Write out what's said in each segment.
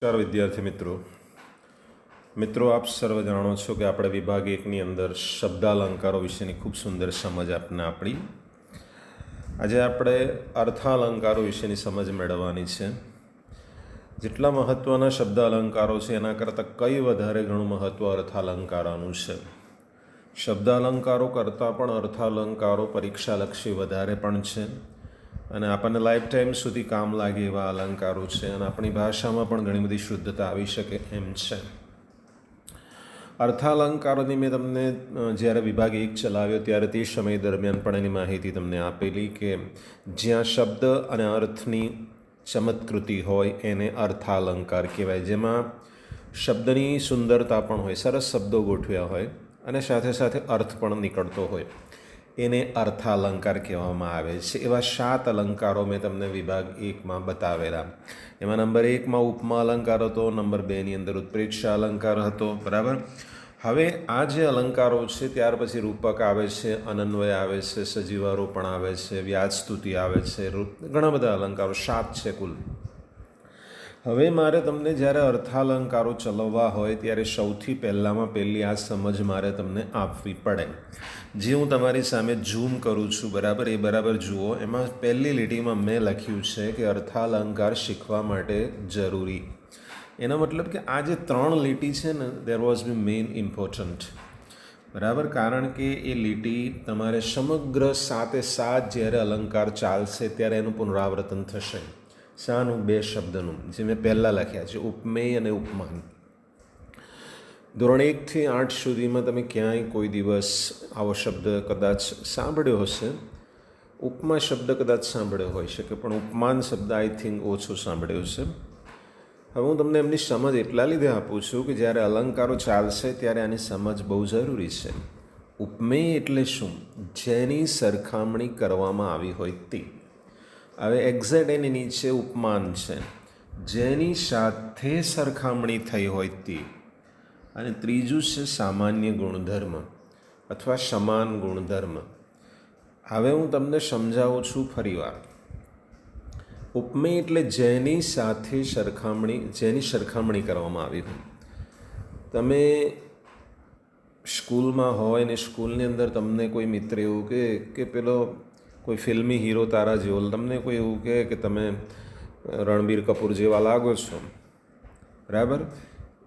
નમસ્કાર વિદ્યાર્થી મિત્રો આપ સર્વ જાણો છો કે આપણે વિભાગ એકની અંદર શબ્દાલંકારો વિશેની ખૂબ સુંદર સમજ આપણી આજે આપણે અર્થાલંકારો વિશેની સમજ મેળવવાની છે. જેટલા મહત્ત્વના શબ્દાલંકારો છે એના કરતાં કઈ વધારે ઘણું મહત્ત્વ અર્થાલંકારોનું છે. શબ્દાલંકારો કરતાં પણ અર્થાલંકારો પરીક્ષાલક્ષી વધારે પણ છે અને આપણને લાઈફ ટાઈમ સુધી કામ લાગે એવા અલંકારો છે અને આપણી ભાષામાં પણ ઘણી બધી શુદ્ધતા આવી શકે એમ છે. અર્થાલંકારોની મેં તમને જ્યારે વિભાગ 1 ચલાવ્યો ત્યારે તે સમય દરમિયાન પણ એની માહિતી તમને આપેલી કે જ્યાં શબ્દ અને અર્થની ચમત્કૃતિ હોય એને અર્થાલંકાર કહેવાય. જેમાં શબ્દની સુંદરતા પણ હોય, સરસ શબ્દો ગોઠવ્યા હોય અને સાથે સાથે અર્થ પણ નીકળતો હોય, એને અર્થાલંકાર કહેવામાં આવે છે. એવા 7 અલંકારો મેં તમને વિભાગ 1માં બતાવેલા. એમાં નંબર 1માં ઉપમા અલંકાર હતો, નંબર 2ની અંદર ઉત્પ્રેક્ષા અલંકાર હતો. બરાબર. હવે આ જે અલંકારો છે ત્યાર પછી રૂપક આવે છે, અનન્વય આવે છે, સજીવારોપણ આવે છે, વ્યાજસ્તુતિ આવે છે, ઘણા બધા અલંકારો 7 છે કુલ. હવે મારે તમને જ્યારે અર્થાલંકારો ચલાવવા હોય ત્યારે સૌથી પહેલી આ સમજ મારે તમને આપવી પડે. જે હું તમારી સામે ઝૂમ કરું છું, બરાબર, એ બરાબર જુઓ. એમાં પહેલી લીટીમાં મેં લખ્યું છે કે અર્થાલંકાર શીખવા માટે જરૂરી. એનો મતલબ કે આ જે 3 લીટી છે ને, there was be main important. બરાબર. કારણ કે એ લીટી તમારે સમગ્ર 7 જ્યારે અલંકાર ચાલશે ત્યારે એનું પુનરાવર્તન થશે. શાનું? 2 શબ્દનું, જે મેં પહેલાં લખ્યા છે, ઉપમેય અને ઉપમાન. ધોરણ 1 થી 8 સુધીમાં તમે ક્યાંય કોઈ દિવસ આવો શબ્દ કદાચ સાંભળ્યો હશે. ઉપમા શબ્દ કદાચ સાંભળ્યો હોઈ શકે, પણ ઉપમાન શબ્દ આઈ થિંક ઓછો સાંભળ્યો છે. હવે હું તમને એમની સમજ એટલા લીધે આપું છું કે જ્યારે અલંકારો ચાલશે ત્યારે આની સમજ બહુ જરૂરી છે. ઉપમેય એટલે શું? જેની સરખામણી કરવામાં આવી હોય તે. હવે એક્ઝેક્ટ એની નીચે ઉપમાન છે, જેની સાથે સરખામણી થઈ હોય તે. અને ત્રીજું છે સામાન્ય ગુણધર્મ અથવા સમાન ગુણધર્મ. હવે હું તમને સમજાવું છું ફરીવાર. ઉપમેય એટલે જેની સાથે જેની સરખામણી કરવામાં આવી હોય. તમે સ્કૂલમાં હોય ને સ્કૂલની અંદર તમને કોઈ મિત્ર એવું કહે કે પેલો કોઈ ફિલ્મી હીરો તારા જેવો, તમને કોઈ એવું કહે કે તમે રણબીર કપૂર જેવા લાગો છો, બરાબર,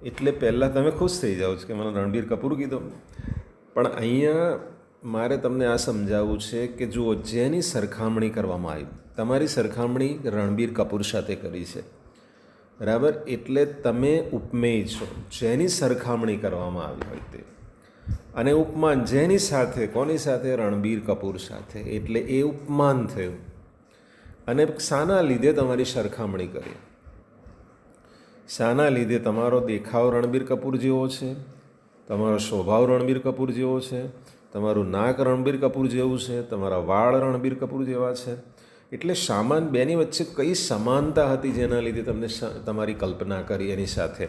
એટલે પહેલાં તમે ખુશ થઈ જાઓ છો કે મને રણબીર કપૂર કીધો. પણ અહીંયા મારે તમને આ સમજાવવું છે કે જુઓ, જેની સરખામણી કરવામાં આવી, તમારી સરખામણી રણબીર કપૂર સાથે કરી છે, બરાબર, એટલે તમે ઉપમેય છો. જેની સરખામણી કરવામાં આવી હોય તે. અને ઉપમાન જેની સાથે, કોની સાથે? રણબીર કપૂર સાથે, એટલે એ ઉપમાન થયું. અને શાના લીધે તમારી સરખામણી કરી? શાના લીધે? તમારો દેખાવ રણબીર કપૂર જેવો છે, તમારો સ્વભાવ રણબીર કપૂર જેવો છે, તમારું નાક રણબીર કપૂર જેવું છે, તમારા વાળ રણબીર કપૂર જેવા છે. એટલે સામાન બેની વચ્ચે કઈ સમાનતા હતી જેના લીધે તમને તમારી કલ્પના કરી એની સાથે,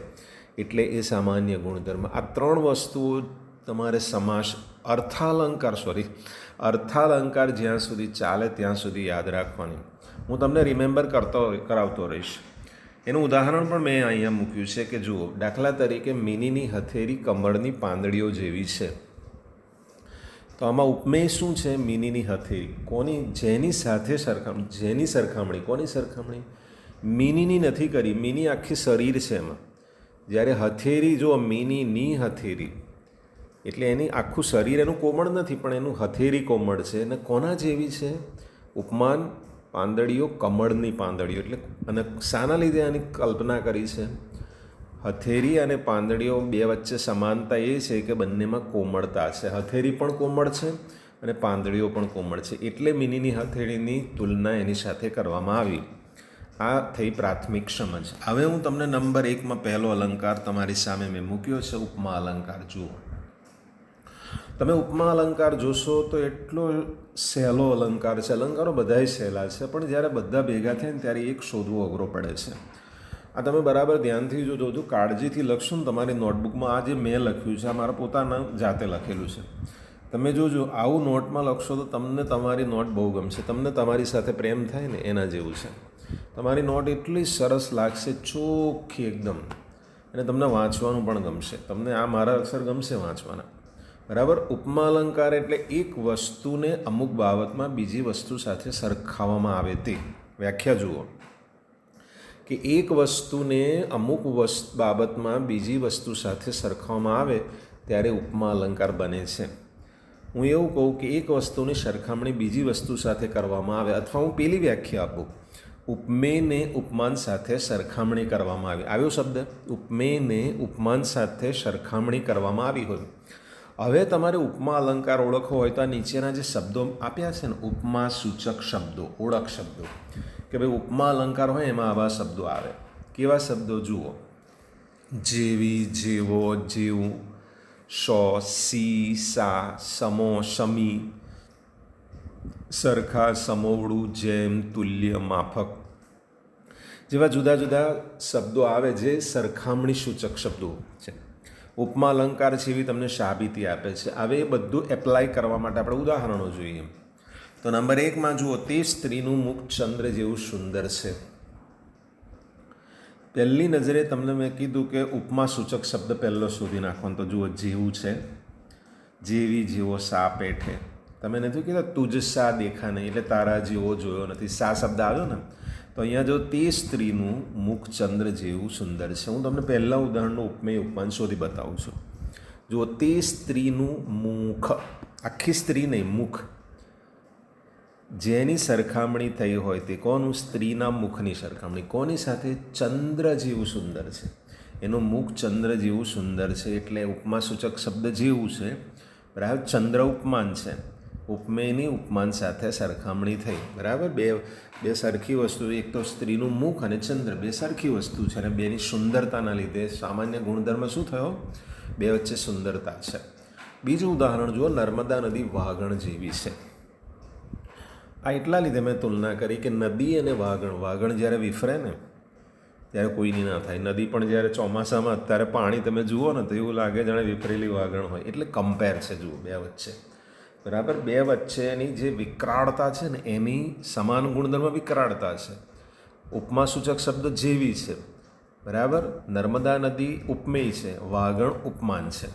એટલે એ સામાન્ય ગુણધર્મ. આ 3 વસ્તુઓ તમારે અર્થાલંકાર જ્યાં સુધી ચાલે ત્યાં સુધી યાદ રાખવાની. હું તમને રિમેમ્બર કરાવતો રહીશ. એનું ઉદાહરણ પણ મેં અહીંયા મૂક્યું છે કે જુઓ, દાખલા તરીકે મિનીની હથેળી કમળની પાંદડીઓ જેવી છે. તો આમાં ઉપમેય શું છે? મિનીની હથેળી. કોની? જેની સાથે જેની સરખામણી. કોની સરખામણી? મિનીની નથી કરી. મિની આખી શરીર છે એમાં. જ્યારે હથેળી, જો મિનીની હથેળી એટલે એની આખું શરીર એનું કોમળ નથી, પણ એનું હથેળી કોમળ છે. અને કોના જેવી છે? ઉપમાન, પાંદડીઓ, કમળની પાંદડીઓ. એટલે અને શાના લીધે આની કલ્પના કરી છે? હથેળી અને પાંદડીઓ બે વચ્ચે સમાનતા એ છે કે બંનેમાં કોમળતા છે. હથેળી પણ કોમળ છે અને પાંદડીઓ પણ કોમળ છે, એટલે મિનીની હથેળીની તુલના એની સાથે કરવામાં આવી. આ થઈ પ્રાથમિક સમજ. હવે હું તમને નંબર 1માં પહેલો અલંકાર તમારી સામે મેં મૂક્યો છે, ઉપમા અલંકાર. જુઓ, તમે ઉપમા અલંકાર જોશો તો એટલો સહેલો અલંકાર છે. અલંકારો બધાય સહેલા છે, પણ જ્યારે બધા ભેગા થાય ને ત્યારે એક શોધવો અઘરો પડે છે. આ તમે બરાબર ધ્યાનથી જોજો, કાળજીથી લખશો ને તમારી નોટબુકમાં. આ જે મેં લખ્યું છે આ મારા પોતાના જાતે લખેલું છે. તમે જોજો, આવું નોટમાં લખશો તો તમને તમારી નોટ બહુ ગમશે. તમને તમારી સાથે પ્રેમ થાય ને એના જેવું છે. તમારી નોટ એટલી સરસ લાગશે, ચોખ્ખી એકદમ, અને તમને વાંચવાનું પણ ગમશે. તમને આ મારા અક્ષર ગમશે વાંચવાના, બરાબર. ઉપમા અલંકાર એટલે એક વસ્તુને અમુક બાબતમાં બીજી વસ્તુ સાથે સરખાવવામાં આવે તે. વ્યાખ્યા જુઓ કે એક વસ્તુને અમુક બાબતમાં બીજી વસ્તુ સાથે સરખાવવામાં આવે ત્યારે ઉપમા અલંકાર બને છે. હું એવું કહું કે એક વસ્તુની સરખામણી બીજી વસ્તુ સાથે કરવામાં આવે, અથવા હું પેલી વ્યાખ્યા આપું, ઉપમેયને ઉપમાન સાથે સરખામણી કરવામાં આવી. આવ્યો શબ્દ, ઉપમેયને ઉપમાન સાથે સરખામણી કરવામાં આવી હોય. હવે તમારે ઉપમા અલંકાર ઓળખવો હોય તો આ નીચેના જે શબ્દો આપ્યા છે ને, ઉપમા સૂચક શબ્દો, ઓળખ શબ્દો, કે ભાઈ ઉપમા અલંકાર હોય એમાં આવા શબ્દો આવે. કેવા શબ્દો જુઓ? જેવી, જેવો, જેવું, સો, સી, સા, સમો, સમી, સરખા, સમોવડું, જેમ, તુલ્ય, માફક જેવા જુદા જુદા શબ્દો આવે જે સરખામણી સૂચક શબ્દો છે. ઉપમા અલંકાર છે એવી તમને સાબિતી આપે છે. હવે એ બધું એપ્લાય કરવા માટે આપણે ઉદાહરણો જોઈએ. તો નંબર 1 જુઓ, તે સ્ત્રીનું મુખ ચંદ્ર જેવું સુંદર છે. પહેલી નજરે તમને મેં કીધું કે ઉપમા સૂચક શબ્દ પહેલો શોધી નાખવાનો. તો જુઓ, જેવું છે, જેવી, જેવો, સા, પેઠે. તમે નથી કીધું તુજ સા દેખા નહીં, એટલે તારા જેવો જોયો નથી. સા શબ્દ આવ્યો ને, તો અહીંયા જો તે સ્ત્રીનું મુખ ચંદ્ર જેવું સુંદર છે. હું તમને પહેલાં ઉદાહરણનું ઉપમેય ઉપમાન શોધી બતાવું છું. જુઓ, તે સ્ત્રીનું મુખ, આખી સ્ત્રી નહીં, મુખ, જેની સરખામણી થઈ હોય તે કોનું? સ્ત્રીના મુખની સરખામણી કોની સાથે? ચંદ્ર જેવું સુંદર છે. એનું મુખ ચંદ્ર જેવું સુંદર છે, એટલે ઉપમા સૂચક શબ્દ જેવું છે, બરાબર. ચંદ્ર ઉપમાન છે, ઉપમેયની ઉપમાન સાથે સરખામણી થઈ, બરાબર. બે સરખી વસ્તુ, એક તો સ્ત્રીનું મુખ અને ચંદ્ર, બે સરખી વસ્તુ છે, અને બેની સુંદરતાના લીધે સામાન્ય ગુણધર્મ શું થયો? બે વચ્ચે સુંદરતા છે. બીજું ઉદાહરણ જુઓ, નર્મદા નદી વાગણ જેવી છે. આ એટલા લીધે મેં તુલના કરી કે નદી અને વાગણ જ્યારે વિફરે ને ત્યારે કોઈની ના થાય. નદી પણ જ્યારે ચોમાસામાં અત્યારે પાણી તમે જુઓ ને તો એવું લાગે જાણે વિફરેલી વાગણ હોય. એટલે કમ્પેર છે, જુઓ, બે વચ્ચે, બરાબર. બે વચ્ચેની જે વિકરાળતા છે ને એની સમાન ગુણધર્મ વિકરાળતા છે. ઉપમા સૂચક શબ્દ જેવી છે, બરાબર. નર્મદા નદી ઉપમેય છે, વાગણ ઉપમાન છે.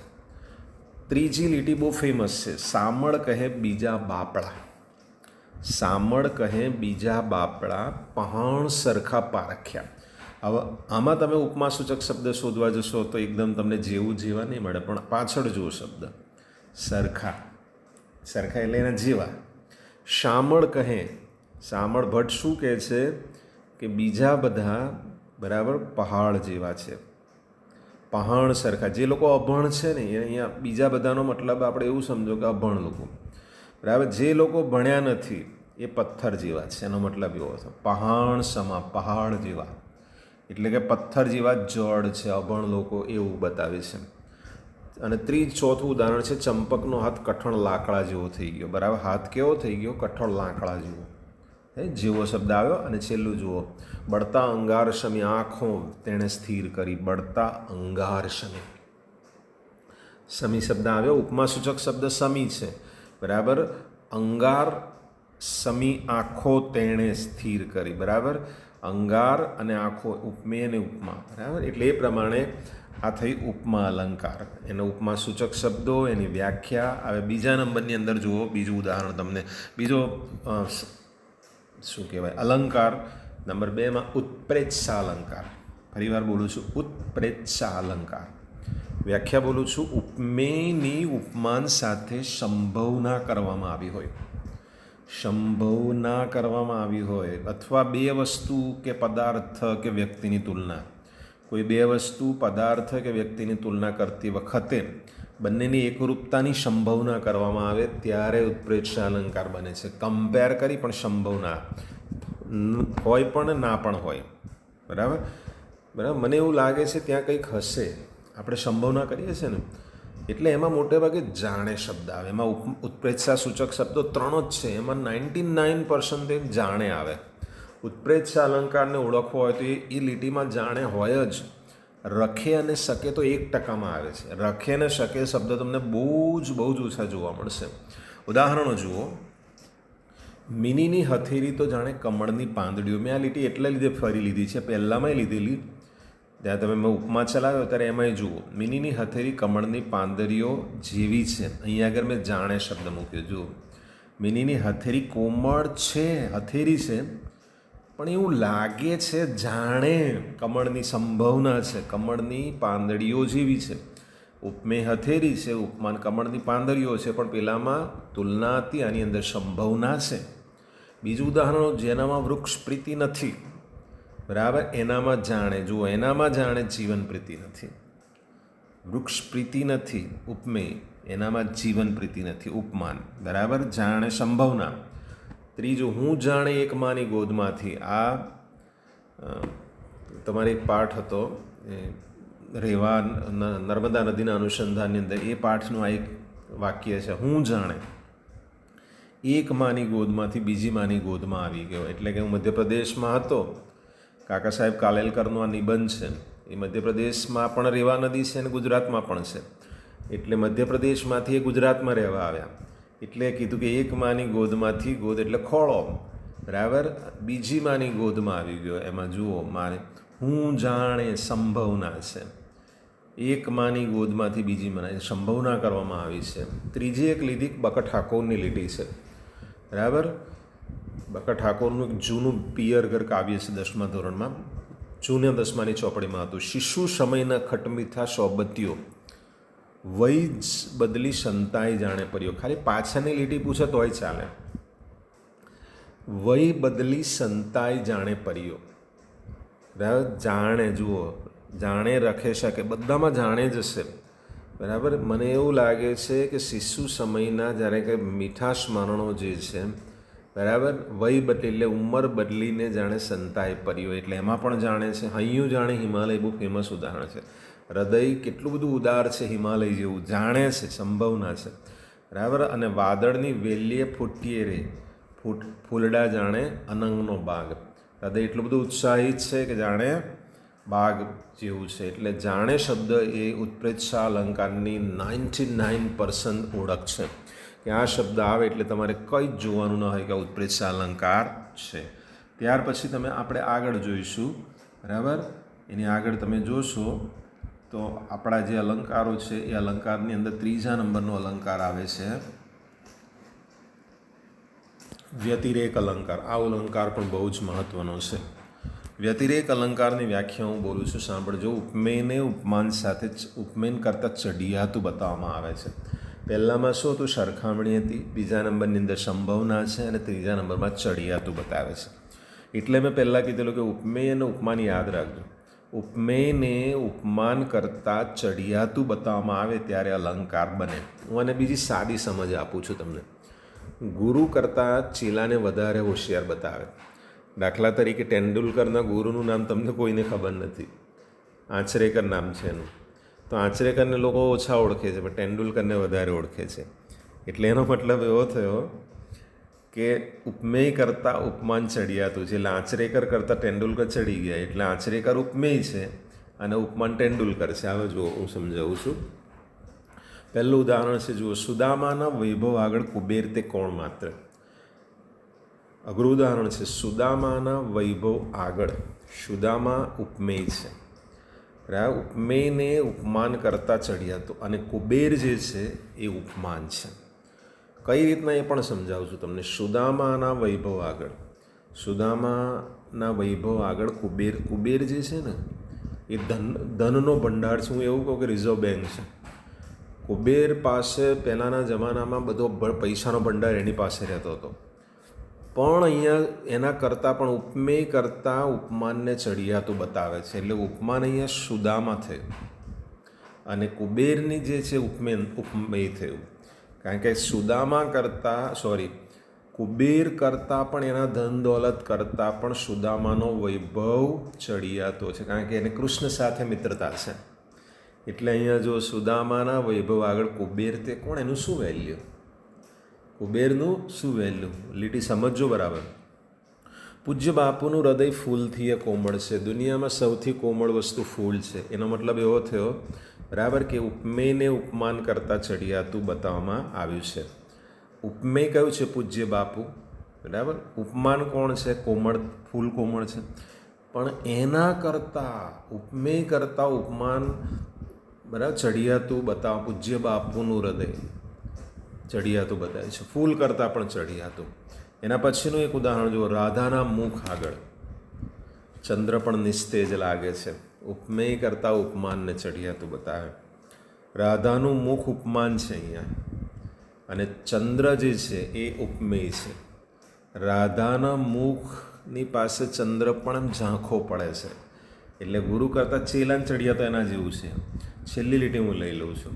ત્રીજી લીટી બહુ ફેમસ છે, સામળ કહે બીજા બાપડા. સામળ કહે બીજા બાપડા, પહાણ સરખા પારખ્યા. હવે આમાં તમે ઉપમા સૂચક શબ્દ શોધવા જશો તો એકદમ તમને જેવું જેવા નહીં મળે, પણ પાછળ જુઓ શબ્દ સરખા. સરખા એટલે એના જેવા. શામળ કહે, શામળ ભટ્ટ શું કહે છે કે બીજા બધા, બરાબર, પહાડ જેવા છે. પહાણ સરખા, જે લોકો અભણ છે ને, અહીંયા બીજા બધાનો મતલબ આપણે એવું સમજો કે અભણ લોકો, બરાબર. જે લોકો ભણ્યા નથી એ પથ્થર જેવા છે, એનો મતલબ એવો છે. પહાણ સમા, પહાડ જેવા, એટલે કે પથ્થર જેવા જડ છે અભણ લોકો, એવું બતાવે છે. અને ચોથું ઉદાહરણ છે, ચંપકનો હાથ કઠણ લાકડા જેવો થઈ ગયો, બરાબર. હાથ કેવો થઈ ગયો? કઠણ લાકડા જેવો. જેવો શબ્દ આવ્યો. અને છેલ્લું જુઓ, બળતા અંગાર શમી, આંખો તેણે સ્થિર કરી. બળતા અંગાર શમી, સમી શબ્દ આવ્યો. ઉપમા સૂચક શબ્દ સમી છે, બરાબર. અંગાર સમી, આંખો તેણે સ્થિર કરી, બરાબર. અંગાર અને આંખો, ઉપમેય અને ઉપમા, બરાબર. એટલે એ પ્રમાણે આ થઈ ઉપમા અલંકાર, એનો ઉપમા સૂચક શબ્દો, એની વ્યાખ્યા. હવે બીજા નંબરની અંદર જુઓ, બીજું ઉદાહરણ તમને, બીજો શું કહેવાય અલંકાર નંબર 2 ઉત્પ્રેક્ષા અલંકાર. ફરીવાર બોલું છું, ઉત્પ્રેક્ષા અલંકાર. વ્યાખ્યા બોલું છું, ઉપમેયની ઉપમાન સાથે સંભાવના કરવામાં આવી હોય, સંભાવના કરવામાં આવી હોય, અથવા બે વસ્તુ કે પદાર્થ કે વ્યક્તિની તુલના, કોઈ બે વસ્તુ, પદાર્થ કે વ્યક્તિની તુલના કરતી વખતે બંનેની એકરૂપતાની સંભાવના કરવામાં આવે ત્યારે ઉત્પ્રેક્ષા અલંકાર બને છે. કમ્પેર કરી પણ સંભાવના હોય પણ ના પણ હોય, બરાબર. બરાબર, મને એવું લાગે છે ત્યાં કંઈક હશે, આપણે સંભાવના કરીએ છીએ ને, એટલે એમાં મોટે ભાગે જાણે શબ્દ આવે. એમાં ઉત્પ્રેક્ષા સૂચક શબ્દો 3 જ છે, એમાં 99% જાણે આવે. ઉત્પ્રેક્ષા અલંકારને ઓળખવો હોય તો એ લીટીમાં જાણે હોય જ. રખે અને શકે તો 1% આવે છે. રખે અને શકે શબ્દ તમને બહુ જ ઓછા જોવા મળશે. ઉદાહરણો જુઓ, મિનીની હથેળી તો જાણે કમળની પાંદડીઓ. મેં આ લીટી એટલે લીધે ફરી લીધી છે, પહેલાંમાંય લીધેલી. ત્યાં તમે મેં ઉપમા ચલાવ્યો ત્યારે એમાંય જુઓ, મિનીની હથેળી કમળની પાંદડીઓ જેવી છે. અહીંયા આગળ મેં જાણે શબ્દ મૂક્યો. જુઓ, મિનીની હથેળી કોમળ છે, હથેળી છે, પણ એવું લાગે છે જાણે કમળની સંભાવના છે, કમળની પાંદડીઓ જેવી છે. ઉપમે હથેળી છે, ઉપમાન કમળની પાંદડીઓ છે, પણ પેલામાં તુલના હતી, આની અંદર સંભાવના છે. બીજું ઉદાહરણ, જેનામાં વૃક્ષ પ્રીતિ નથી, બરાબર, એનામાં જાણે. જુઓ, એનામાં જાણે જીવન પ્રીતિ નથી. વૃક્ષ પ્રીતિ નથી ઉપમેય, એનામાં જીવન પ્રીતિ નથી ઉપમાન, બરાબર, જાણે સંભાવના. ત્રીજું, હું જાણે એક માની ગોદમાંથી. આ તમારે એક પાઠ હતો રેવા નર્મદા નદીના અનુસંધાનની અંદર, એ પાઠનું આ એક વાક્ય છે, હું જાણે એક માની ગોદમાંથી બીજી માની ગોદમાં આવી ગયો. એટલે કે હું મધ્યપ્રદેશમાં હતો, કાકા સાહેબ કાલેલકરનો આ નિબંધ છે, એ મધ્યપ્રદેશમાં પણ રેવા નદી છે અને ગુજરાતમાં પણ છે. એટલે મધ્યપ્રદેશમાંથી એ ગુજરાતમાં રહેવા આવ્યા. એટલે કીધું કે એક માની ગોદમાંથી, ગોદ એટલે ખોળો, બરાબર, બીજી માની ગોદમાં આવી ગયો. એમાં જુઓ, મારે હું જાણે સંભાવના છે, એક માની ગોદમાંથી બીજી માની સંભાવના કરવામાં આવી છે. ત્રીજી એક લીધી બકા ઠાકોરની લીટી છે, બરાબર. બકા ઠાકોરનું એક જૂનું પિયર ઘર કાવ્ય છે, 10મા ધોરણમાં, જૂના 10માની ચોપડીમાં હતું. શિશુ સમયના ખટમીઠા સોબતીઓ, વય જ બદલી સંતાઈ જાણે પર્યો. ખાલી પાછળની લીટી પૂછે તોય ચાલે. વય બદલી સંતાઈ જાણે પર્યો, બરાબર. જાણે, જુઓ, જાણે રખે શકે, બધામાં જાણે જ હશે, બરાબર. મને એવું લાગે છે કે શિશુ સમયના જ્યારે કે મીઠા સ્મરણો જે છે, બરાબર, વય બદલી એટલે ઉંમર બદલીને જાણે સંતાઈ પર્યો, એટલે એમાં પણ જાણે છે. હૈયું જાણે હિમાલય બહુ ફેમસ ઉદાહરણ છે. હૃદય કેટલું બધું ઉદાર છે, હિમાલય જેવું, જાણે છે, સંભાવના છે, બરાબર. અને વાદળની વેલીએ ફૂટીએ રે, ફૂલડા જાણે અનંગનો બાગ. હૃદય એટલું બધું ઉત્સાહિત છે કે જાણે બાગ જેવું છે. એટલે જાણે શબ્દ એ ઉત્પ્રેક્ષા અલંકારની 99% ઓળખ છે, કે આ શબ્દ આવે એટલે તમારે કંઈ જ જોવાનું ન હોય કે ઉત્પ્રેક્ષા અલંકાર છે. ત્યાર પછી આપણે આગળ જોઈશું, બરાબર. એની આગળ તમે જોશો તો આપણા જે અલંકારો છે એ અલંકારની અંદર 3જા નંબરનો અલંકાર આવે છે વ્યતિરેક અલંકાર. આ અલંકાર પણ બહુ જ મહત્ત્વનો છે. વ્યતિરેક અલંકારની વ્યાખ્યા હું બોલું છું, સાંભળજો. ઉપમેયને ઉપમાન સાથે ઉપમેન કરતાં ચડિયાતું બતાવવામાં આવે છે. પહેલામાં શું હતું? સરખામણી હતી. બીજા નંબરની અંદર સંભાવના છે અને ત્રીજા નંબરમાં ચડિયાતું બતાવે છે. એટલે મેં પહેલાં કીધેલું કે ઉપમેય અને ઉપમાન યાદ રાખજો. ઉપમેયને ઉપમાન કરતાં ચડિયાતું બતાવવામાં આવે ત્યારે અલંકાર બને. હું આને બીજી સાદી સમજ આપું છું તમને. ગુરુ કરતાં ચેલાને વધારે હોશિયાર બતાવે. દાખલા તરીકે તેંડુલકરના ગુરુનું નામ તમને કોઈને ખબર નથી, આચરેકર નામ છે એનું. તો આચરેકરને લોકો ઓછા ઓળખે છે, પણ તેંડુલકરને વધારે ઓળખે છે. એટલે એનો મતલબ એવો થયો કે ઉપમેય કરતાં ઉપમાન ચડિયાતું છે. એટલે આચરેકર કરતાં તેંડુલકર ચડી ગયા, એટલે આચરેકર ઉપમેય છે અને ઉપમાન તેંડુલકર છે. હવે જુઓ, હું સમજાવું છું. પહેલું ઉદાહરણ છે, જુઓ. સુદામાના વૈભવ આગળ કુબેર તે કોણ માત્ર. અઘરું ઉદાહરણ છે. સુદામાના વૈભવ આગળ, સુદામા ઉપમેય છે, બરાબર. ઉપમેયને ઉપમાન કરતાં ચડિયાતું, અને કુબેર જે છે એ ઉપમાન છે. કઈ રીતના એ પણ સમજાવું છું તમને. સુદામાના વૈભવ આગળ, સુદામાના વૈભવ આગળ કુબેર. કુબેર જે છે ને એ ધનનો ભંડાર છે. હું એવું કહું કે રિઝર્વ બેંક છે. કુબેર પાસે પહેલાંના જમાનામાં બધો પૈસાનો ભંડાર એની પાસે રહેતો હતો. પણ અહીંયા એના કરતાં પણ ઉપમેય કરતાં ઉપમાનને ચડિયાતું બતાવે છે. એટલે ઉપમાન અહીંયા સુદામા થયું અને કુબેરની જે છે ઉપમેય થયું. કારણ કે સુદામા કરતાં કુબેર કરતાં પણ એના ધન દોલત કરતાં પણ સુદામાનો વૈભવ ચડિયાતો છે. કારણ કે એને કૃષ્ણ સાથે મિત્રતા છે. એટલે અહીંયા જો સુદામાના વૈભવ આગળ કુબેર તે કોણ, એનું શું વેલ્યુ? કુબેરનું શું વેલ્યુ? લીટી સમજજો બરાબર. પૂજ્ય બાપુનું હૃદય ફૂલથી એ કોમળ છે. દુનિયામાં સૌથી કોમળ વસ્તુ ફૂલ છે. એનો મતલબ એવો થયો, બરાબર, કે ઉપમેયને ઉપમાન કરતાં ચડિયાતું બતાવવામાં આવ્યું છે. ઉપમેય કયું છે? પૂજ્ય બાપુ. બરાબર. ઉપમાન કોણ છે? કોમળ, ફૂલ કોમળ છે. પણ એના કરતાં ઉપમેય કરતાં ઉપમાન બરાબર ચડિયાતું બતાવ. પૂજ્ય બાપુનું હૃદય ચડિયાતું બતાવે છે, ફૂલ કરતાં પણ ચડિયાતું. એના પછીનું એક ઉદાહરણ જુઓ. રાધાના મુખ આગળ ચંદ્ર પણ નિસ્તેજ લાગે છે. ઉપમેય કરતાં ઉપમાનને ચડિયાતું બતાવે. રાધાનું મુખ ઉપમાન છે અહીંયા, અને ચંદ્ર જે છે એ ઉપમેય છે. રાધાના મુખની પાસે ચંદ્ર પણ એમ ઝાંખો પડે છે, એટલે ગુરુ કરતાં ચેલાન ચડિયા તો એના જેવું છે. છેલ્લી લીટી હું લઈ લઉં છું.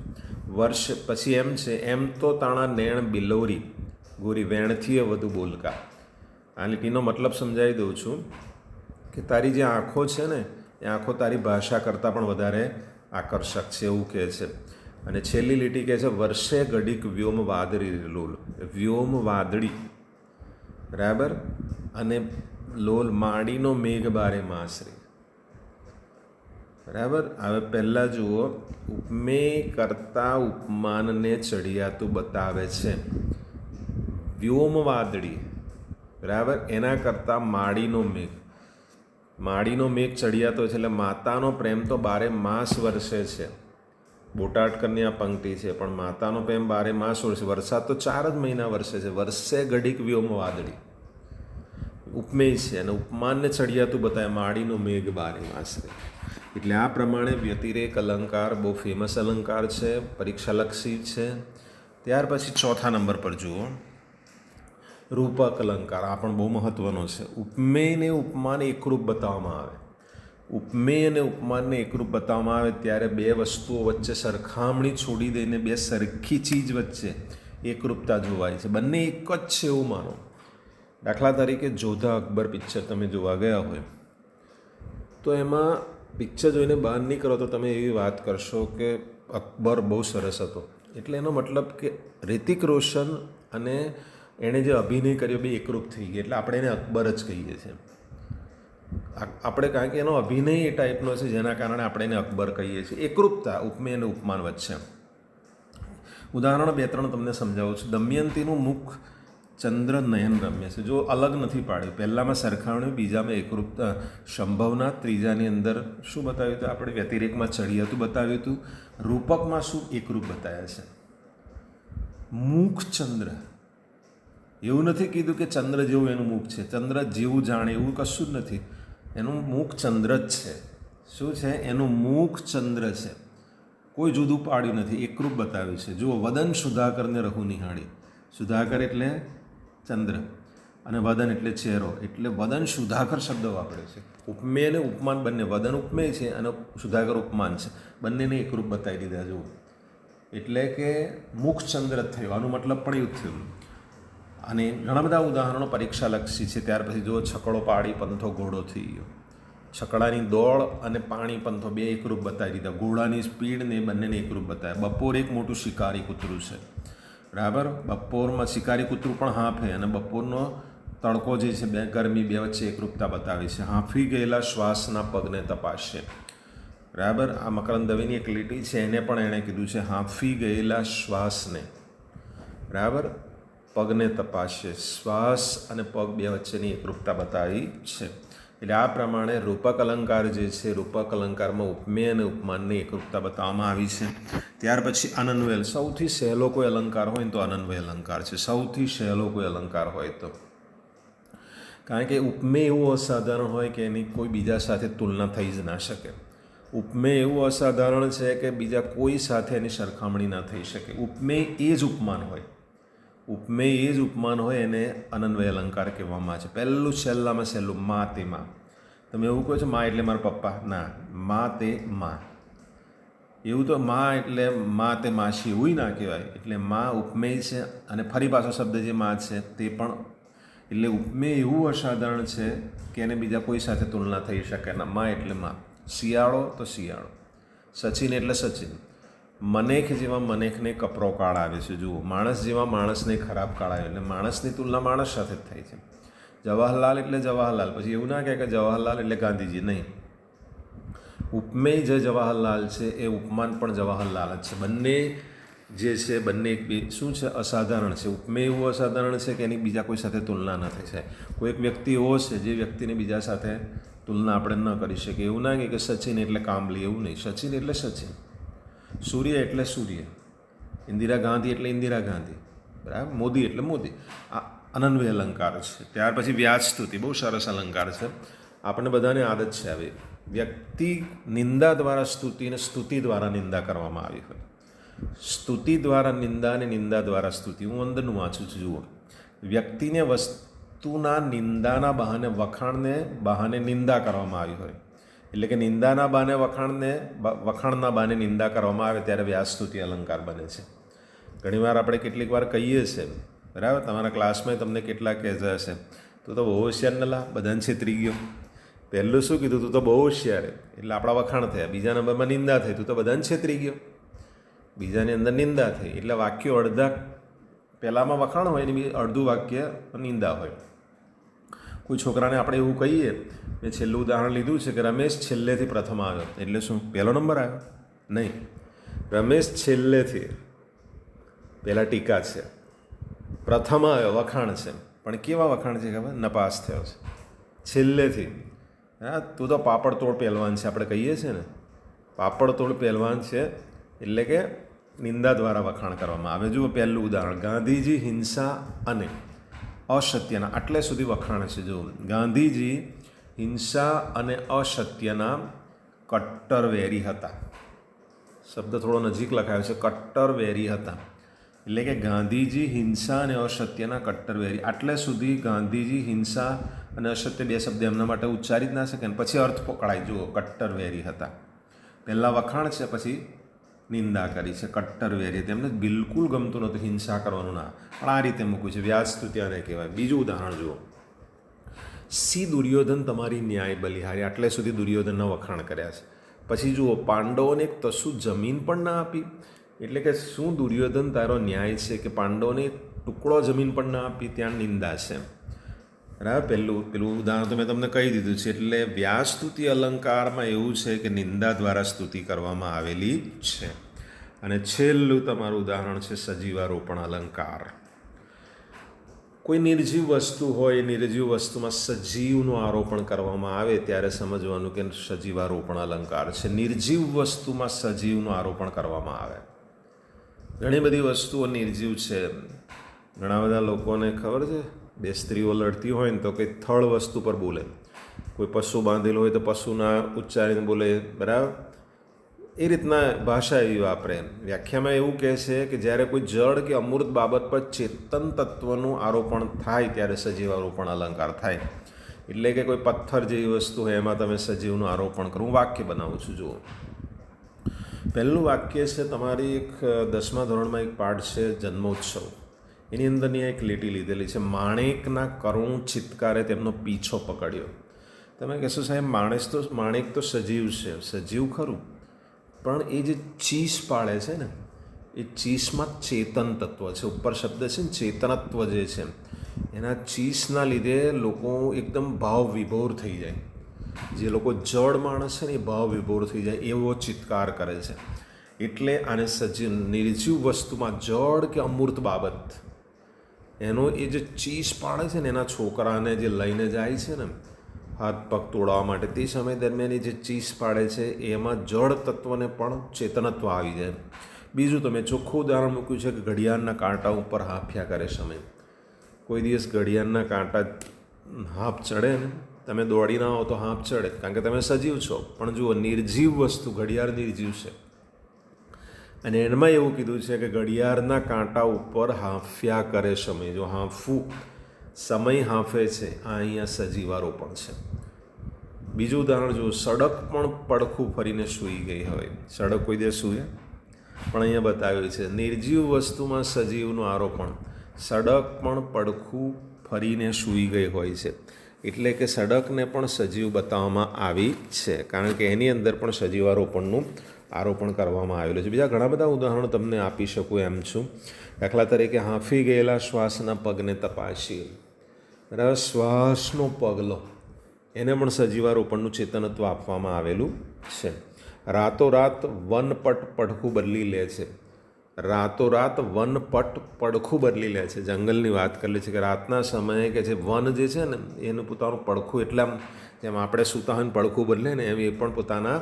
વર્ષ પછી એમ છે, એમ તો તાણા નેણ બિલોરી ગોરી વેણથીએ વધુ બોલકા. આ લીટીનો મતલબ સમજાવી દઉં છું કે તારી જે આંખો છે ને એ આંખો તારી ભાષા કરતાં પણ વધારે આકર્ષક છે, એવું કહે છે. અને છેલ્લી લીટી કહે છે, વર્ષે ઘડીક વ્યોમ વાદળી લોલ. વ્યોમ વાદળી બરાબર, અને લોલ માડીનો મેઘ બારે માસરી. બરાબર. હવે પહેલાં જુઓ, ઉપમેય કરતાં ઉપમાનને ચડિયાતું બતાવે છે. વ્યોમ વાદળી બરાબર, એના કરતાં માડીનો મેઘ. માડીનો મેઘ ચડિયાતો છે, એટલે માતાનો પ્રેમ તો બારે માસ વરસે છે. બોટાદ કન્યા પંક્તિ છે, પણ માતાનો પ્રેમ બારે માસ વરસે. વરસાદ તો 4 જ મહિના વરસે છે. વર્ષે ઘડીક વ્યોમ વાદળી ઉપમેય છે, અને ઉપમાનને ચડિયાતું બતાવે માડીનો મેઘ બારે માસરે. એટલે આ પ્રમાણે વ્યતિરેક અલંકાર બહુ ફેમસ અલંકાર છે, પરીક્ષાલક્ષી છે. ત્યાર પછી ચોથા નંબર પર જુઓ, રૂપક અલંકાર. આ પણ બહુ મહત્ત્વનો છે. ઉપમેયને ઉપમાન એકરૂપ બતાવવામાં આવે. ઉપમેય અને ઉપમાનને એકરૂપ બતાવવામાં આવે ત્યારે બે વસ્તુઓ વચ્ચે સરખામણી છોડી દઈને બે સરખી ચીજ વચ્ચે એકરૂપતા જોવાય છે. બંને એક જ છે એવું માનો. દાખલા તરીકે જોધા અકબર પિક્ચર તમે જોવા ગયા હોય તો એમાં પિક્ચર જોઈને બહાર નીકળો તો તમે એવી વાત કરશો કે અકબર બહુ સરસ હતો. એટલે એનો મતલબ કે રિતિક રોશન અને એણે જે અભિનય કર્યો બે એકરૂપ થઈ ગયા, એટલે આપણે એને અકબર જ કહીએ છીએ. આપણે કારણ કે એનો અભિનય એ ટાઈપનો છે જેના કારણે આપણે એને અકબર કહીએ છીએ. એકરૂપતા ઉપમેય અને ઉપમાન વચ્ચે. ઉદાહરણ 2-3 તમને સમજાવું છું. દમયંતીનું મુખ ચંદ્ર નયન રમ્ય છે. જો અલગ નથી પાડ્યું, પહેલામાં સરખામણી, બીજામાં એકરૂપતા સંભાવના, ત્રીજાની અંદર શું બતાવ્યું હતું આપણે? વ્યતિરેકમાં ચડિયાતું બતાવ્યું હતું. રૂપકમાં શું એકરૂપ બતાવ્યા છે? મુખ ચંદ્ર. એવું નથી કીધું કે ચંદ્ર જેવું એનું મુખ છે, ચંદ્ર જેવું જાણે એવું કશું જ નથી. એનું મુખ ચંદ્ર જ છે. શું છે? એનું મુખ ચંદ્ર છે. કોઈ જુદું પાડ્યું નથી, એકરૂપ બતાવ્યું છે. જુઓ, વદન સુધાકરને રહુ નિહાળી. સુધાકર એટલે ચંદ્ર અને વદન એટલે ચહેરો, એટલે વદન સુધાકર શબ્દ વાપરે છે. ઉપમેય અને ઉપમાન બંને. વદન ઉપમેય છે અને સુધાકર ઉપમાન છે. બંનેને એકરૂપ બતાવી દીધા. જુઓ, એટલે કે મુખ ચંદ્ર જ થયું. આનું મતલબ પણ એવું થયું. અને ઘણા બધા ઉદાહરણો પરીક્ષાલક્ષી છે. ત્યાર પછી જુઓ, છકડો પાડી પંથો ઘોડો થઈ ગયો. છકડાની દોડ અને પાણી પંથો બે એકરૂપ બતાવી દીધા. ઘોડાની સ્પીડ ને બંનેને એકરૂપ બતાવ્યા. બપોર એક મોટું શિકારી કૂતરું છે. બરાબર. બપોરમાં શિકારી કૂતરું પણ હાંફે, અને બપોરનો તડકો જે છે, બે ગરમી, બે વચ્ચે એકરૂપતા બતાવી છે. હાંફી ગયેલા શ્વાસના પગને તપાસશે. બરાબર. આ મકરંદ દવેની એક લીટી છે, એને પણ એણે કીધું છે હાંફી ગયેલા શ્વાસને બરાબર પગને તપાસશે. શ્વાસ અને પગ બે વચ્ચેની એકરૂપતા બતાવી છે. એટલે આ પ્રમાણે રૂપક અલંકાર જે છે, રૂપક અલંકારમાં ઉપમેય અને ઉપમાનની એકરૂપતા બતાવવામાં આવી છે. ત્યાર પછી અનન્વય. સૌથી સહેલો કોઈ અલંકાર હોય ને તો અનન્વય અલંકાર છે. સૌથી સહેલો કોઈ અલંકાર હોય તો, કારણ કે ઉપમેય એવું અસાધારણ હોય કે એની કોઈ બીજા સાથે તુલના થઈ જ ના શકે. ઉપમેય એવું અસાધારણ છે કે બીજા કોઈ સાથે એની સરખામણી ના થઈ શકે. ઉપમેય એ જ ઉપમાન હોય. ઉપમેય એ જ ઉપમાન હોય, એને અનન્વય અલંકાર કહેવામાં આવે છે. પહેલું છેલ્લામાં છેલ્લું, મા તે મા. તમે એવું કહો છો મા એટલે મારા પપ્પા, ના, મા તે મા. એવું તો મા એટલે મા તે માસી એવું ના કહેવાય. એટલે મા ઉપમેય છે, અને ફરી પાછો શબ્દ જે મા છે તે પણ. એટલે ઉપમેય એવું અસાધારણ છે કે એને બીજા કોઈ સાથે તુલના થઈ શકે ના. મા એટલે મા. શિયાળો તો શિયાળો. સચિન એટલે સચિન. મનેખ જેવા મનેખને કપરો કાળ આવે છે. જુઓ, માણસ જેવા માણસને ખરાબ કાળ આવે. એટલે માણસની તુલના માણસ સાથે જ થાય છે. જવાહરલાલ એટલે જવાહરલાલ. પછી એવું ના કહે કે જવાહરલાલ એટલે ગાંધીજી. નહીં. ઉપમેય જે જવાહરલાલ છે એ ઉપમાન પણ જવાહરલાલ જ છે. બંને જે છે બંને શું છે, અસાધારણ છે. ઉપમેય એવું અસાધારણ છે કે એની બીજા કોઈ સાથે તુલના ન થઈ જાય. કોઈ એક વ્યક્તિ એવો છે જે વ્યક્તિને બીજા સાથે તુલના આપણે ન કરી શકીએ. એવું ના કે સચિન એટલે કામલી, એવું નહીં. સચિન એટલે સચિન, સૂર્ય એટલે સૂર્ય, ઇન્દિરા ગાંધી એટલે ઇન્દિરા ગાંધી, બરાબર, મોદી એટલે મોદી. આ અનન્વય અલંકાર છે. ત્યાર પછી વ્યાજ સ્તુતિ, બહુ સરસ અલંકાર છે. આપણને બધાને આદત છે આવી વ્યક્તિ નિંદા દ્વારા સ્તુતિ અને સ્તુતિ દ્વારા નિંદા કરવામાં આવી હોય. સ્તુતિ દ્વારા નિંદા અને નિંદા દ્વારા સ્તુતિ. હું અંદરનું વાંચું છું, જુઓ. વ્યક્તિને વસ્તુના નિંદાના બહાને બહાને નિંદા કરવામાં આવી હોય, એટલે કે નિંદાના બહાને વખાણના બહાને નિંદા કરવામાં આવે ત્યારે વ્યાજસ્તુતિ અલંકાર બને છે. ઘણીવાર આપણે કેટલીક વાર કહીએ છીએ, બરાબર, તમારા ક્લાસમાં તમને કેટલા કહેતા હશે, તું તો બહુ હોશિયાર નલા, બધાને છેતરી ગયો. પહેલું શું કીધું, તું તો બહુ હોશિયાર, એટલે આપણા વખાણ થયા. બીજા નંબરમાં નિંદા થઈ, તું તો બધાને છેતરી ગયો. બીજાની અંદર નિંદા થઈ, એટલે વાક્યો અડધા પહેલાંમાં વખાણ હોય ને અડધું વાક્ય નિંદા હોય. કોઈ છોકરાને આપણે એવું કહીએ, મેં છેલ્લું ઉદાહરણ લીધું છે કે રમેશ છેલ્લેથી પ્રથમ આવ્યો, એટલે શું પહેલો નંબર આવ્યો? નહીં, રમેશ છેલ્લેથી, પહેલાં ટીકા છે, પ્રથમ આવ્યો વખાણ છે. પણ કેવા વખાણ છે ખબર? નપાસ થયો છે છેલ્લેથી. હા, તું તો પાપડ તોડ પહેલવાન છે, આપણે કહીએ છીએ ને, પાપડ તોડ પહેલવાન છે, એટલે કે નિંદા દ્વારા વખાણ કરવામાં આવે. જુઓ પહેલું ઉદાહરણ, ગાંધીજી હિંસા અને અસત્યના, આટલે સુધી વખાણ છે. જુઓ, ગાંધીજી હિંસા અને અસત્યના કટ્ટરવેરી હતા. શબ્દ થોડો નજીક લખાયો છે, કટ્ટરવેરી હતા, એટલે કે ગાંધીજી હિંસા અને અસત્યના કટ્ટરવેરી. આટલે સુધી ગાંધીજી હિંસા અને અસત્ય બે શબ્દ એમના માટે ઉચ્ચારી જ ના શકે ને પછી અર્થ પકડાય. જુઓ, કટ્ટરવેરી હતા, પહેલાં વખાણ છે, પછી નિંદા કરી છે. કટ્ટરવેરી, તેમને બિલકુલ ગમતું નહોતું હિંસા કરવાનું, ના, પણ આ રીતે મૂક્યું છે. વ્યાજસ્તુતિ આને કહેવાય. બીજું ઉદાહરણ જુઓ, સી દુર્યોધન તમારી ન્યાય બલિહારી, આટલે સુધી દુર્યોધનના વખાણ કર્યા છે. પછી જુઓ, પાંડવોને એક તસુ જમીન પણ ના આપી, એટલે કે શું દુર્યોધન તારો ન્યાય છે કે પાંડવોને ટુકડો જમીન પણ ના આપી, ત્યાં નિંદા છે. બરાબર, પેલું ઉદાહરણ તો મેં તમને કહી દીધું છે. એટલે વ્યાજસ્તુતિ અલંકારમાં એવું છે કે નિંદા દ્વારા સ્તુતિ કરવામાં આવેલી છે. અને છેલ્લું તમારું ઉદાહરણ છે સજીવારોપણ અલંકાર. કોઈ નિર્જીવ વસ્તુ હોય, નિર્જીવ વસ્તુમાં સજીવનું આરોપણ કરવામાં આવે ત્યારે સમજવાનું કે સજીવારોપણ અલંકાર છે. નિર્જીવ વસ્તુમાં સજીવનું આરોપણ કરવામાં આવે. ઘણી બધી વસ્તુઓ નિર્જીવ છે. ઘણા બધા લોકોને ખબર છે, બે સ્ત્રીઓ લડતી હોય ને તો કંઈ થળ વસ્તુ પર બોલે, કોઈ પશુ બાંધેલું હોય તો પશુના ઉચ્ચારીને બોલે, બરાબર, એ રીતના ભાષા એવી વાપરે. વ્યાખ્યામાં એવું કહે છે કે જ્યારે કોઈ જળ કે અમૂર્ત બાબત પર ચેતન તત્વનું આરોપણ થાય ત્યારે સજીવારોપણ અલંકાર થાય. એટલે કે કોઈ પથ્થર જેવી વસ્તુ હોય એમાં તમે સજીવનું આરોપણ કરો. હું વાક્ય બનાવું છું, જુઓ. પહેલું વાક્ય છે તમારી એક 10મા ધોરણમાં એક પાઠ છે જન્મોત્સવ, એની અંદરની એક લીટી લીધેલી છે, માણેકના કરુણ ચિત્કારે તેમનો પીછો પકડ્યો. તમે કહેશો સાહેબ માણેક તો સજીવ છે. સજીવ ખરું, પણ એ જે ચીસ પાડે છે ને, એ ચીસમાં ચેતન તત્વ છે. ઉપર શબ્દ છે ને ચેતનત્વ જે છે, એના ચીસના લીધે લોકો એકદમ ભાવ વિભોર થઈ જાય. જે લોકો જડ માણસ છે ને એ ભાવ વિભોર થઈ જાય, એવો ચિત્કાર કરે છે. એટલે આને સજીવ, નિર્જીવ વસ્તુમાં જડ કે અમૂર્ત બાબત, એનો એ જે ચીસ પાડે છે ને, એના છોકરાને જે લઈને જાય છે ને હાથ પગ તોડાવવા માટે, તે સમય દરમિયાન એ જે ચીસ પાડે છે એમાં જળ તત્વને પણ ચેતનત્વ આવી જાય. બીજું તો મેં ચોખ્ખું ઉદાહરણ મૂક્યું છે કે ઘડિયાળના કાંટા ઉપર હાંફ્યા કરે સમય. કોઈ દિવસ ઘડિયાળના કાંટા હાંફ ચડે ને, તમે દોડી ના હો તો હાંફ ચડે, કારણ કે તમે સજીવ છો. પણ જુઓ, નિર્જીવ વસ્તુ, ઘડિયાળ નિર્જીવ છે, અને એમાં એવું કીધું છે કે ઘડિયાળના કાંટા ઉપર હાંફ્યા કરે સમય. જો હાંફવું, સમય હાંફે છે, આ અહીંયા સજીવારોપણ છે. બીજું ઉદાહરણ જુઓ, સડક પણ પડખું ફરીને સૂઈ ગઈ હોય. સડક કોઈ દિવસ સૂએ? પણ અહીંયા બતાવ્યું છે નિર્જીવ વસ્તુમાં સજીવનું આરોપણ. સડક પણ પડખું ફરીને સૂઈ ગઈ હોય છે, એટલે કે સડકને પણ સજીવ બતાવવામાં આવી છે, કારણ કે એની અંદર પણ સજીવારોપણનું આરોપણ કરવામાં આવેલું છે. બીજા ઘણા બધા ઉદાહરણો તમને આપી શકું એમ છું. દાખલા તરીકે હાંફી ગયેલા શ્વાસના પગને તપાસી, બરાબર, શ્વાસનો પગલો, એને પણ સજીવારોપણનું ચેતનત્વ આપવામાં આવેલું છે. રાતોરાત વનપટ પડખું બદલી લે છે. રાતોરાત વન પટ પડખું બદલી લે છે. જંગલની વાત કરી છે કે રાતના સમયે કે જે વન જે છે ને એનું પોતાનું પડખું એટલે આમ જેમ આપણે સૂતા હોય પડખું બદલે ને એમ એ પણ પોતાના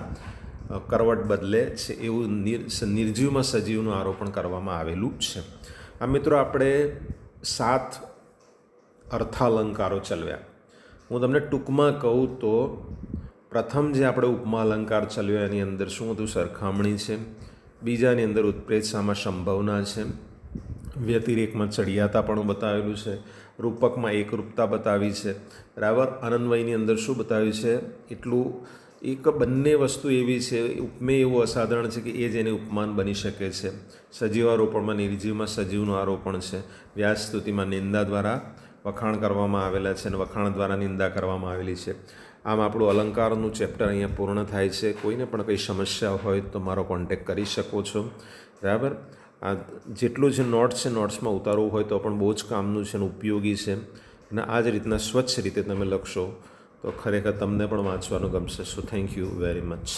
કરવટ બદલે છે. એવું નિર્જીવમાં સજીવનું આરોપણ કરવામાં આવેલું છે. આ મિત્રો આપણે 7 અર્થાલંકારો ચલાવ્યા. હું તમને ટૂંકમાં કહું તો પ્રથમ જે આપણે ઉપમા અલંકાર ચલાવ્યા એની અંદર શું હતું? સરખામણી છે. બીજાની અંદર ઉત્પ્રેક્ષામાં સંભાવના છે. વ્યતિરેકમાં ચડિયાતાપણું બતાવેલું છે. રૂપકમાં એકરૂપતા બતાવી છે. બરાબર. અનન્વયની અંદર શું બતાવ્યું છે? એટલું એક બંને વસ્તુ એવી છે, ઉપમેય એવું અસાધારણ છે કે એ જ એને ઉપમાન બની શકે છે. સજીવારોપણમાં નિર્જીવમાં સજીવનું આરોપણ છે. વ્યાસ સ્તુતિમાં નિંદા દ્વારા વખાણ કરવામાં આવેલા છે અને વખાણ દ્વારા નિંદા કરવામાં આવેલી છે. આમ આપણું અલંકારનું ચેપ્ટર અહીંયા પૂર્ણ થાય છે. કોઈને પણ કંઈ સમસ્યા હોય તો મારો કોન્ટેક કરી શકો છો. બરાબર. આ જેટલું જે નોટ્સ છે નોટ્સમાં ઉતારવું હોય તો પણ બહુ જ કામનું છે અને ઉપયોગી છે. અને આ જ રીતના સ્વચ્છ રીતે તમે લખશો તો ખરેખર તમને પણ વાંચવાનું ગમશે. So thank you very much.